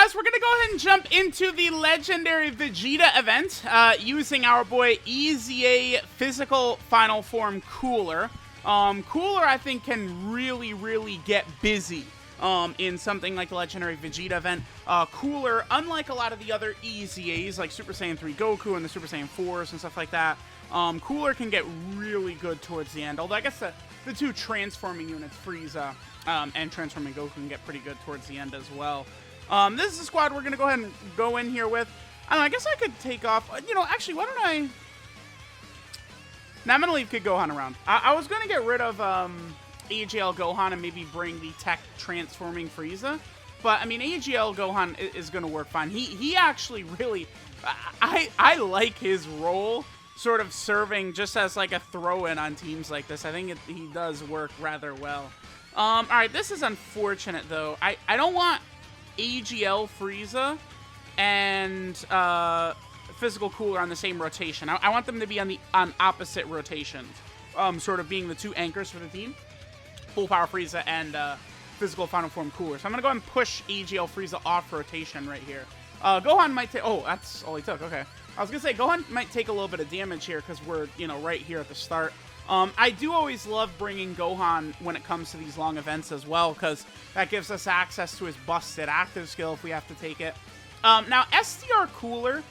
guys, we're going to go ahead and jump into the legendary Vegeta event using our boy EZA Physical Final Form Cooler. Cooler, I think, can really get busy in something like the legendary Vegeta event. Cooler, unlike a lot of the other EZAs, like Super Saiyan 3 Goku and the Super Saiyan 4s and stuff like that, Cooler can get really good towards the end. Although I guess the two transforming units, Frieza and transforming Goku, can get pretty good towards the end as well. This is the squad we're going to go ahead and go in here with. I don't know, I guess I could take off, actually, why don't I... Now, I'm going to leave Kid Gohan around. I was going to get rid of AGL Gohan and maybe bring the tech transforming Frieza. But, I mean, AGL Gohan is going to work fine. He actually really... I like his role sort of serving just as like a throw-in on teams like this. I think he does work rather well. Alright, this is unfortunate, though. I don't want AGL Frieza and Physical Cooler on the same rotation. I want them to be on opposite rotations, sort of being the two anchors for the team. Full Power Frieza and Physical Final Form Cooler. So I'm going to go ahead and push AGL Frieza off rotation right here. Gohan might take... Oh, that's all he took. Okay. I was going to say, Gohan might take a little bit of damage here because we're, right here at the start. I do always love bringing Gohan when it comes to these long events as well, because that gives us access to his busted active skill if we have to take it. Now, STR Cooler,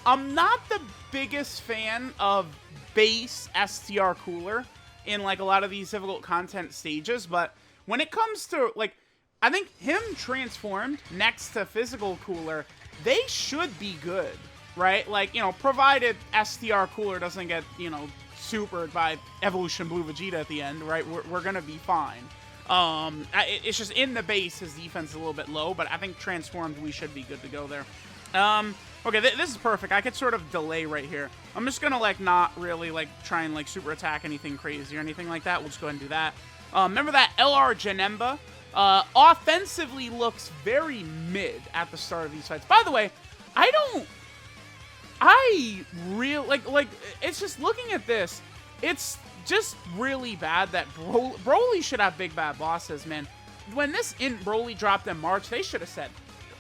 I'm not the biggest fan of base STR Cooler in, like, a lot of these difficult content stages, but when it comes to, like, I think him transformed next to Physical Cooler, they should be good, right? Like, provided STR Cooler doesn't get, supered by Evolution Blue Vegeta at the end, right? We're gonna be fine. It's just in the base, his defense is a little bit low, but I think transformed, we should be good to go there. Okay, this is perfect. I could sort of delay right here. I'm just gonna, like, not really, like, try and, like, super attack anything crazy or anything like that. We'll just go ahead and do that. Remember that LR Janemba? Offensively looks very mid at the start of these fights. By the way, like, it's just looking at this, it's just really bad that Broly should have big bad bosses, man. When this Broly dropped in March, they should have said,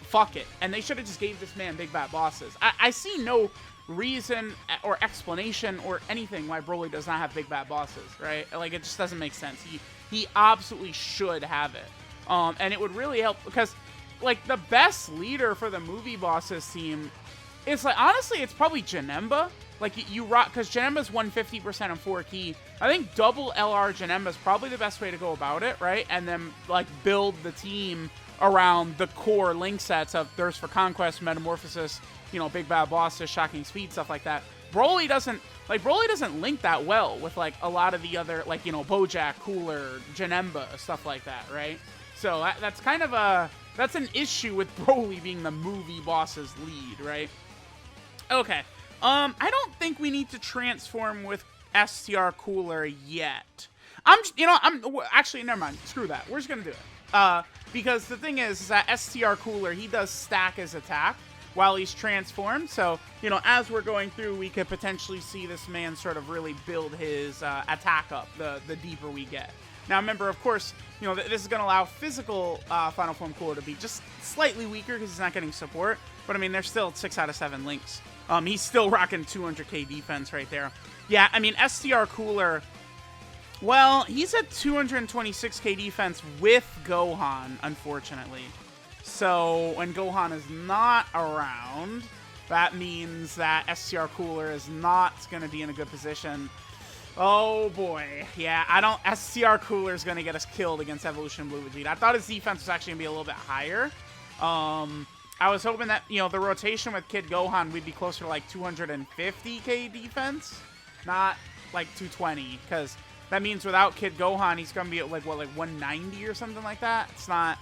fuck it, and they should have just gave this man big bad bosses. I see no reason or explanation or anything why Broly does not have big bad bosses, right? Like, it just doesn't make sense. He absolutely should have it. And it would really help, because, like, the best leader for the movie bosses team, it's like, honestly, it's probably Janemba. Like, you rock, because Janemba's 150% and 4 key. I think double LR Janemba is probably the best way to go about it, right? And then, like, build the team around the core link sets of Thirst for Conquest, Metamorphosis, Big Bad Bosses, Shocking Speed, stuff like that. Broly doesn't link that well with, like, a lot of the other, like, Bojack, Cooler, Janemba, stuff like that, right? So that's kind of that's an issue with Broly being the movie boss's lead, right? Okay. I don't think we need to transform with STR Cooler yet. Actually, never mind. Screw that. We're just gonna do it. Because the thing is that STR Cooler, he does stack his attack while he's transformed. So, as we're going through, we could potentially see this man sort of really build his attack up the deeper we get. Now, remember, of course, this is going to allow Physical Final Form Cooler to be just slightly weaker because he's not getting support. But, I mean, they're still 6 out of 7 links. He's still rocking 200k defense right there. Yeah, I mean, STR Cooler, well, he's at 226k defense with Gohan, unfortunately. So, when Gohan is not around, that means that STR Cooler is not going to be in a good position. Oh boy, yeah, STR Cooler is going to get us killed against Evolution Blue Vegeta. I thought his defense was actually going to be a little bit higher. I was hoping that, the rotation with Kid Gohan, we'd be closer to like 250k defense, not like 220, because that means without Kid Gohan, he's going to be at like 190 or something like that. It's not,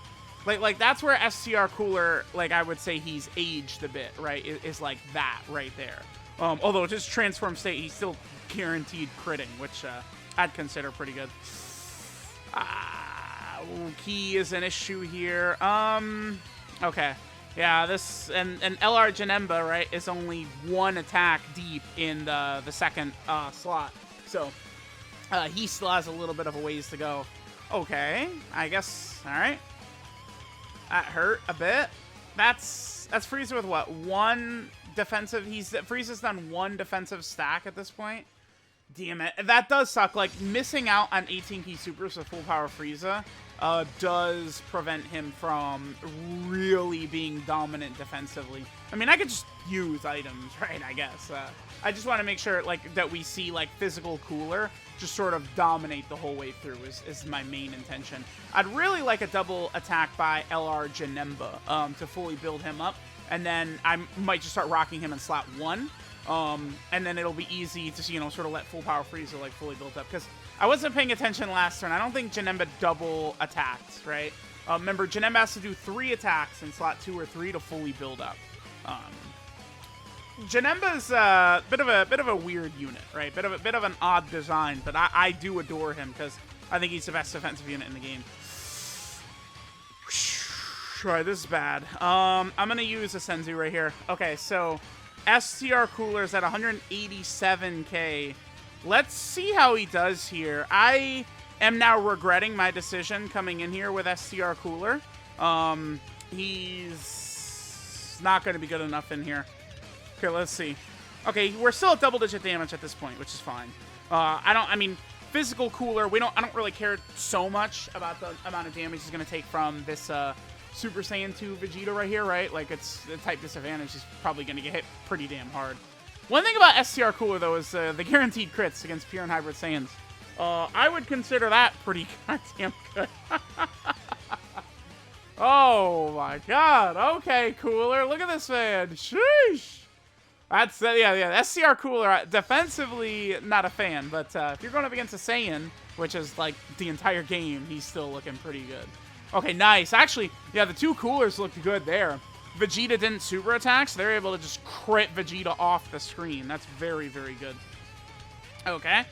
like that's where STR Cooler, like, I would say he's aged a bit, right, is like that right there. Although his transform state, he's still guaranteed critting, which I'd consider pretty good. Key is an issue here. Okay. Yeah, this and LR Janemba, right, is only 1 attack deep in the second slot. So he still has a little bit of a ways to go. Okay, I guess, all right. That hurt a bit. that's Frieza with what? One defensive. Frieza's done one defensive stack at this point. Damn it. That does suck. Like, missing out on 18 key supers with full power Frieza does prevent him from really being dominant defensively. I mean, I could just use items, right, I guess. I just want to make sure, like, that we see, like, physical Cooler just sort of dominate the whole way through is my main intention. I'd really like a double attack by LR Janemba to fully build him up. And then I might just start rocking him in slot 1. And then it'll be easy to, you know, sort of let full power Frieza, like, fully built up. Because I wasn't paying attention last turn. I don't think Janemba double attacked, right? Remember, Janemba has to do 3 attacks in slot 2 or 3 to fully build up. Janemba's a bit of a weird unit, right? Bit of an odd design, but I do adore him because I think he's the best defensive unit in the game. All right, this is bad. I'm gonna use a Senzu right here. Okay, so STR Cooler's at 187k. Let's see how he does here. I am now regretting my decision coming in here with STR Cooler. He's not going to be good enough in here. Okay, let's see. Okay, we're still at double-digit damage at this point, which is fine. I mean, physical Cooler, I don't really care so much about the amount of damage he's going to take from this Super Saiyan 2 Vegeta right here, right? Like, it's the type disadvantage is probably going to get hit pretty damn hard. One thing about STR Cooler, though, is the guaranteed crits against pure and hybrid Saiyans. I would consider that pretty goddamn good. Oh, my God. Okay, Cooler. Look at this man. Sheesh. That's, yeah. STR Cooler, defensively, not a fan. But if you're going up against a Saiyan, which is, like, the entire game, he's still looking pretty good. Okay, nice. Actually, yeah, the 2 Coolers looked good there. Vegeta didn't super attack, so they're able to just crit Vegeta off the screen. That's very, very good. Okay.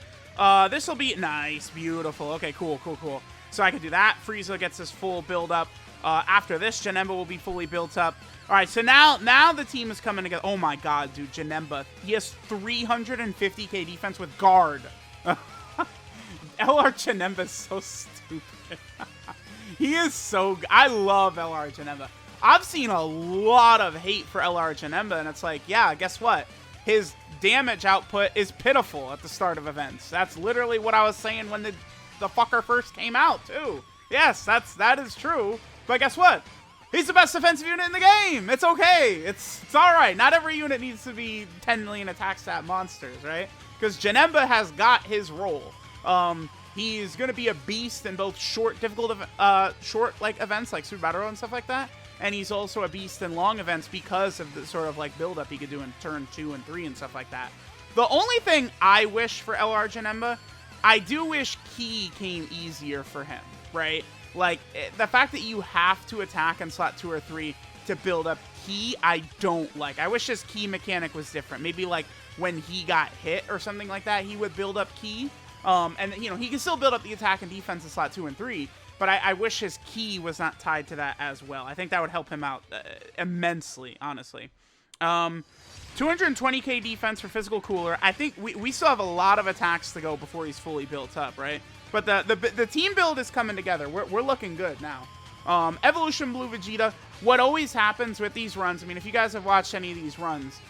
This will be nice. Beautiful. Okay, cool. So I can do that. Frieza gets his full build up. After this, Janemba will be fully built up. All right, so now the team is coming together. Oh, my God, dude. Janemba. He has 350k defense with guard. LR Janemba is so stupid. He is so good. I love LR Janemba. I've seen a lot of hate for LR Janemba, and it's like, yeah, guess what? His damage output is pitiful at the start of events. That's literally what I was saying when the fucker first came out, too. Yes, that is true. But guess what? He's the best defensive unit in the game. It's okay. It's all right. Not every unit needs to be 10 million attack stat monsters, right? Because Janemba has got his role. He's going to be a beast in both short like events like Super Battle Road and stuff like that. And he's also a beast in long events because of the sort of like build-up he could do in turn 2 and 3 and stuff like that. The only thing I wish for LR Janemba, I do wish Ki came easier for him, right? Like, the fact that you have to attack in slot 2 or 3 to build up Ki, I don't like. I wish his Ki mechanic was different. Maybe, like, when he got hit or something like that, he would build up Ki. And, you know, he can still build up the attack and defense in slot 2 and 3, but I wish his Ki was not tied to that as well. I think that would help him out immensely, honestly. 220k defense for physical Cooler. I think we still have a lot of attacks to go before he's fully built up, right? But the team build is coming together. We're looking good now. Evolution Blue Vegeta. What always happens with these runs, I mean, if you guys have watched any of these runs,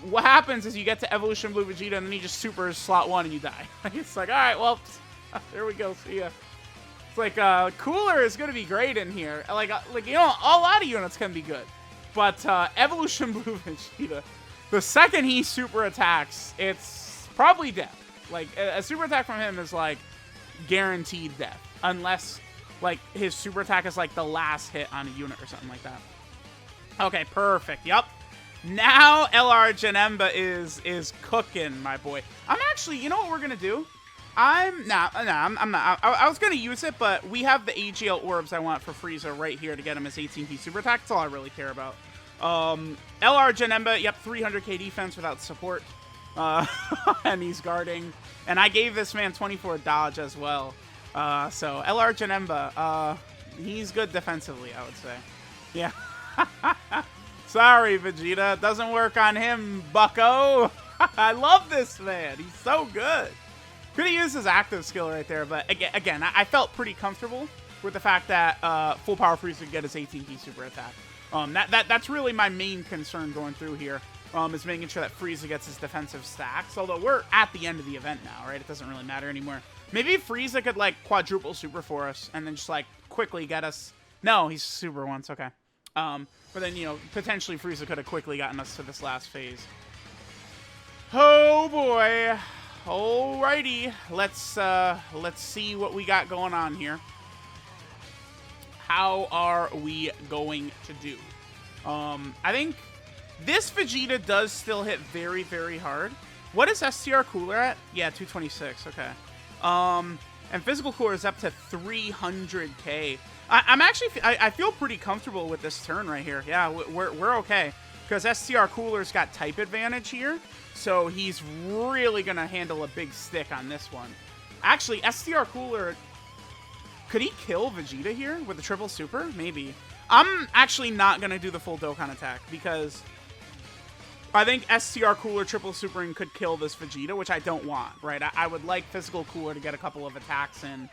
what happens is you get to Evolution Blue Vegeta and then he just supers slot 1 and you die. It's like, all right, well, there we go. See ya. It's like, Cooler is going to be great in here. Like, you know, a lot of units can be good. But Evolution Blue Vegeta, the second he super attacks, it's probably death. Like, a super attack from him is, like, guaranteed death. Unless, like, his super attack is, like, the last hit on a unit or something like that. Okay, perfect. Yup. Now LR Janemba is cooking, my boy. I'm actually, you know what we're going to do? I'm not. I was going to use it, but we have the AGL orbs I want for Frieza right here to get him his 18k super attack. That's all I really care about. LR Janemba, yep, 300k defense without support. And he's guarding. And I gave this man 24 dodge as well. So LR Janemba, he's good defensively, I would say. Yeah. Sorry, Vegeta. Doesn't work on him, bucko. I love this man. He's so good. Could have used his active skill right there, but again, I felt pretty comfortable with the fact that Full Power Frieza could get his 18k super attack. That's really my main concern going through here, is making sure that Frieza gets his defensive stacks. Although we're at the end of the event now, right? It doesn't really matter anymore. Maybe Frieza could, like, quadruple super for us and then just, like, quickly get us... No, he's super once, okay. But then, you know, potentially Frieza could have quickly gotten us to this last phase. Oh, boy. Alrighty. Let's see what we got going on here. How are we going to do? I think this Vegeta does still hit very, very hard. What is STR Cooler at? Yeah, 226, okay. And Physical Cooler is up to 300k. I feel pretty comfortable with this turn right here. Yeah, we're okay. Because STR Cooler's got type advantage here. So he's really going to handle a big stick on this one. Actually, STR Cooler... Could he kill Vegeta here with the triple super? Maybe. I'm actually not going to do the full Dokkan attack because I think STR Cooler triple supering could kill this Vegeta, which I don't want, right? I would like Physical Cooler to get a couple of attacks in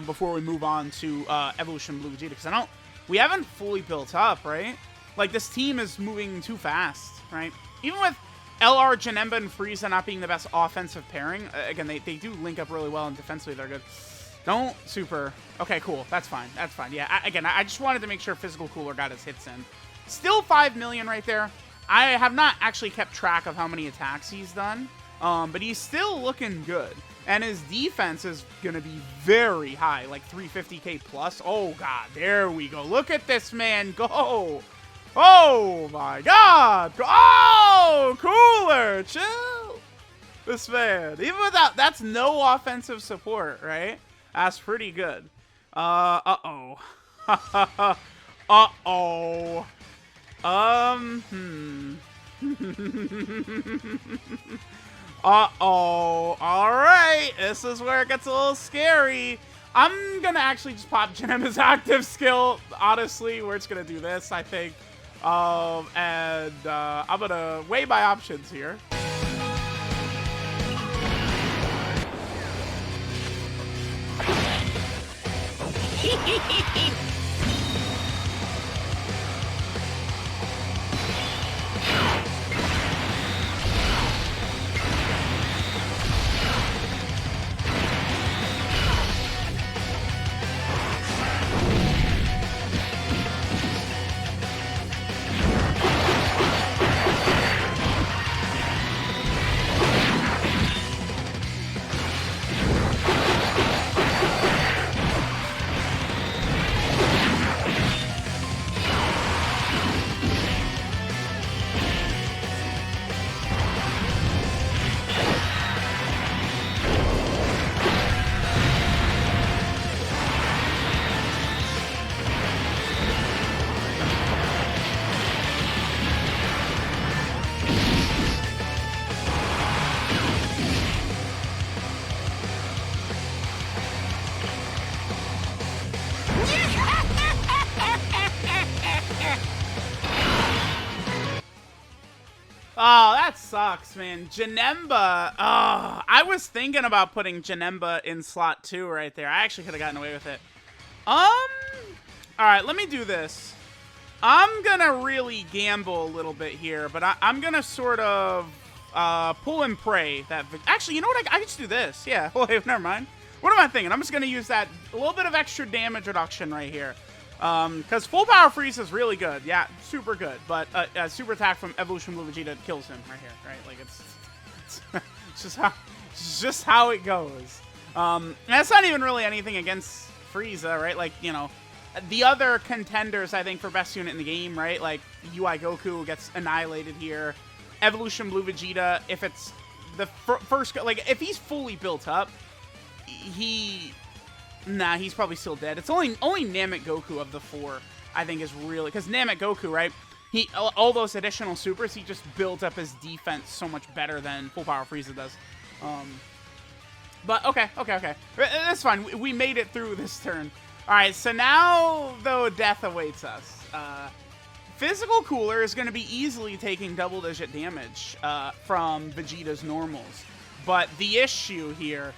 before we move on to Evolution Blue Vegeta, because we haven't fully built up, right? Like, this team is moving too fast, right? Even with LR, Janemba, and Frieza not being the best offensive pairing, again, they do link up really well, and defensively they're good. Don't super. Okay, cool. That's fine. That's fine. Yeah, again, I just wanted to make sure Physical Cooler got his hits in. Still 5 million right there. I have not actually kept track of how many attacks he's done, but he's still looking good. And his defense is going to be very high, like 350k plus. Oh, God. There we go. Look at this man go. Oh, my God. Oh, Cooler. Chill. This man. Even without... That's no offensive support, right? That's pretty good. Uh-oh. Uh-oh. Uh-oh. Alright. This is where it gets a little scary. I'm gonna actually just pop Janemba's active skill, honestly, where it's gonna do this, I think. And I'm gonna weigh my options here. Oh, that sucks, man. Janemba. Oh, I was thinking about putting Janemba in slot 2 right there. I actually could have gotten away with it. Alright, let me do this. I'm gonna really gamble a little bit here, but I'm gonna sort of pull and pray that... Actually, you know what? I can just do this. Yeah, wait, never mind. What am I thinking? I'm just gonna use that a little bit of extra damage reduction right here. Because full power freeze is really good. Yeah, super good. But a super attack from Evolution Blue Vegeta kills him right here, right? Like, it's just how it goes. And that's not even really anything against Frieza, right? Like, you know, the other contenders, I think, for best unit in the game, right? Like, UI Goku gets annihilated here. Evolution Blue Vegeta, if it's the first... Like, if he's fully built up, Nah, he's probably still dead. It's only Namek Goku of the 4, I think, is really... Because Namek Goku, right? All those additional supers, he just built up his defense so much better than Full Power Frieza does. But, okay. That's fine. We made it through this turn. Alright, so now, though, death awaits us. Physical Cooler is going to be easily taking double-digit damage from Vegeta's normals. But the issue here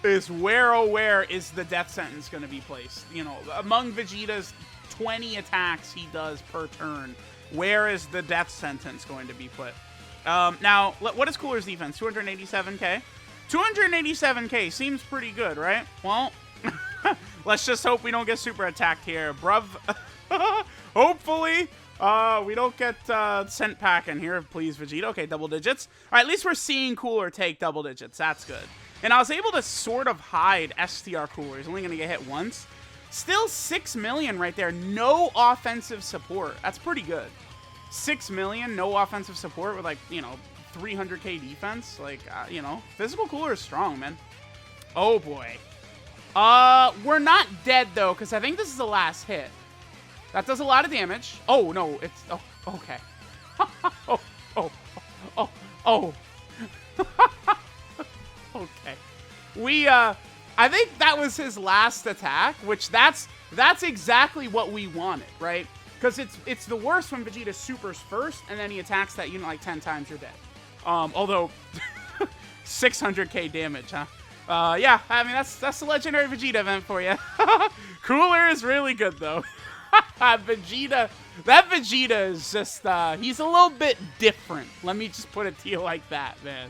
is where, oh, where is the death sentence going to be placed? You know, among Vegeta's 20 attacks he does per turn, where is the death sentence going to be put? Now, what is Cooler's defense? 287k? 287k seems pretty good, right? Well, let's just hope we don't get super attacked here, bruv. Hopefully, we don't get sent packing here. Please, Vegeta. Okay, double digits. All right, at least we're seeing Cooler take double digits. That's good. And I was able to sort of hide STR Cooler. He's only going to get hit once. Still 6 million right there. No offensive support. That's pretty good. 6 million, no offensive support with, like, you know, 300k defense. Like, you know, physical Cooler is strong, man. Oh, boy. We're not dead, though, because I think this is the last hit. That does a lot of damage. Oh, no, it's... Oh, okay. Oh. Okay. I think that was his last attack, which that's exactly what we wanted, right? Because it's the worst when Vegeta supers first, and then he attacks that unit like 10 times, you're dead. Although, 600k damage, huh? Yeah, I mean, that's the legendary Vegeta event for you. Cooler is really good, though. Vegeta, that Vegeta is just, he's a little bit different. Let me just put it to you like that, man.